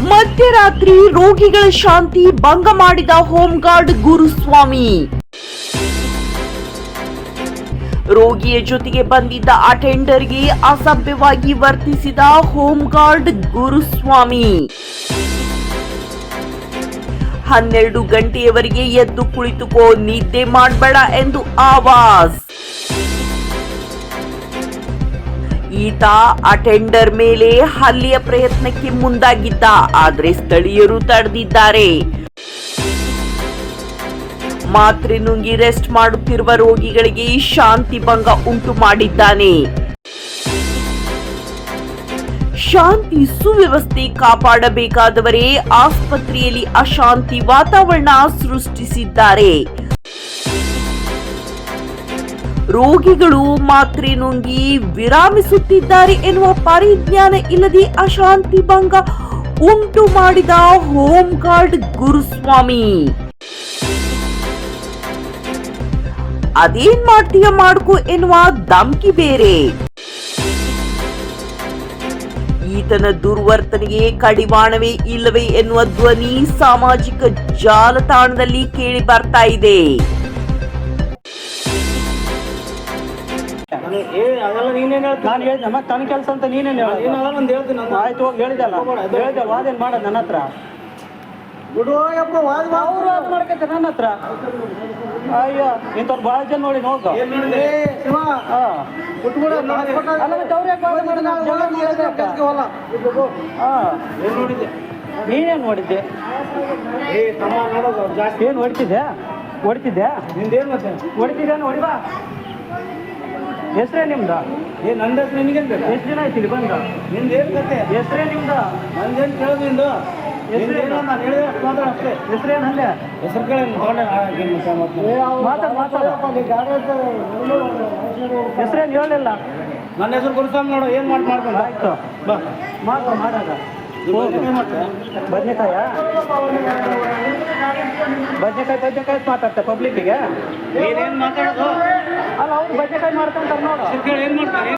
ಮಧ್ಯರಾತ್ರಿ ರೋಗಿಗಳ ಶಾಂತಿ ಭಂಗ ಮಾಡಿದ ಹೋಮ್ ಗಾರ್ಡ್ ಗುರುಸ್ವಾಮಿ. ರೋಗಿಯ ಜೊತೆಗೆ ಬಂದಿದ್ದ ಅಟೆಂಡರ್ಗೆ ಅಸಭ್ಯವಾಗಿ ವರ್ತಿಸಿದ ಹೋಮ್ ಗಾರ್ಡ್ ಗುರುಸ್ವಾಮಿ. 12 ಗಂಟೆಯವರೆಗೆ ಎದ್ದು ಕುಳಿತುಕೋ, ನಿದ್ದೆ ಮಾಡಬೇಡ ಎಂದು ಆವಾಜ್. ಈತ ಅಟೆಂಡರ್ ಮೇಲೆ ಹಲ್ಲೆಯ ಪ್ರಯತ್ನಕ್ಕೆ ಮುಂದಾಗಿದ್ದ, ಆದರೆ ಸ್ಥಳೀಯರು ತಡೆದಿದ್ದಾರೆ. ಮಾತ್ರೆ ನುಂಗಿ ರೆಸ್ಟ್ ಮಾಡುತ್ತಿರುವ ರೋಗಿಗಳಿಗೆ ಶಾಂತಿ ಭಂಗ ಉಂಟು ಮಾಡಿದ್ದಾನೆ. ಶಾಂತಿ ಸುವ್ಯವಸ್ಥೆ ಕಾಪಾಡಬೇಕಾದವರೇ ಆಸ್ಪತ್ರೆಯಲ್ಲಿ ಅಶಾಂತಿ ವಾತಾವರಣ ಸೃಷ್ಟಿಸಿದ್ದಾರೆ. ರೋಗಿಗಳು ಮಾತ್ರೆ ನುಂಗಿ ವಿರಾಮಿಸುತ್ತಿದ್ದಾರೆ ಎನ್ನುವ ಪರಿಜ್ಞಾನ ಇಲ್ಲದೆ ಅಶಾಂತಿ ಭಂಗ ಉಂಟು ಮಾಡಿದ ಹೋಮ್ ಗಾರ್ಡ್ ಗುರುಸ್ವಾಮಿ. ಅದೇನ್ ಮಾಡ್ತೀಯ ಮಾಡ್ಕೋ ಎನ್ನುವ ಧಮಕಿ ಬೇರೆ. ಈತನ ದುರ್ವರ್ತನೆಗೆ ಕಡಿವಾಣವೇ ಇಲ್ಲವೇ ಎನ್ನುವ ಧ್ವನಿ ಸಾಮಾಜಿಕ ಜಾಲತಾಣದಲ್ಲಿ ಕೇಳಿ ಬರ್ತಾ ಇದೆ. ನಾನು ಹೇಳಿದೆ ಮತ್ತೆ ತನ್ನ ಕೆಲಸ ಅಂತ ನೀನೇನು ಆಯ್ತು ಹೋಗಿ ಹೇಳಿದಲ್ಲ ವಾದೇನು ಮಾಡೋದು ನನ್ನ ಹತ್ರ ಅವರು ಅದು ಮಾಡ್ಕೈತೆ ನನ್ನ ಹತ್ರ. ಅಯ್ಯೋ ಇಂಥವ್ರು ಭಾಳ ಜನ ನೋಡಿ ನೋಡ್ಕೊ. ನೀನೇನು ನೋಡಿದ್ದೆ? ಏನು ಹೊಡಿತಿದ್ದೆ ನೋಡಿ ಬಾ. ಹೆಸ್ರೇ ನಿಮ್ದ? ನನ್ನ ಹೆಸರು ನಿನಗೇನು ಬೇಕು? ಎಷ್ಟು ದಿನ ಆಯ್ತು ಇಲ್ಲಿ ಬಂದ? ನಿಂದು ಏನು ಕತೆ? ಹೆಸ್ರೇ ನಿಮ್ದ? ನಂದೇನು ಕೇಳೋದು ನಿಂದು? ಹೆಸರೇನು ನಾನು ಹೇಳಿದ್ರೆ ಅಷ್ಟು ಮಾತಾಡ ಅಷ್ಟೇ. ಹೆಸ್ರೇನು ಅಲ್ಲೇ? ಹೆಸರು ಕೇಳಿ ಮಾತಾಡ ಹೆಸ್ರೇನು ಹೇಳಿಲ್ಲ. ನನ್ನ ಹೆಸರು ಗುರುಸ್ವಾಮಿ ನೋಡು, ಏನು ಮಾಡ್ಕೊಂಡು ಆಯ್ತು ಬಾ ಮಾಡಾಗ ಬದ್ನೆಕಾಯ ಮಾತಾಡ್ತಾರೆ ಪಬ್ಲಿಕ್ಕಿಗೆ. ನೀನೇನು ಮಾತಾಡೋದು? ಅಲ್ಲ ಅವ್ರು ಬದ್ನೆಕಾಯಿ ಮಾಡ್ಕೊಂತಾರೆ ನೋಡು. ಏನು ಮಾಡ್ತಾರೆ?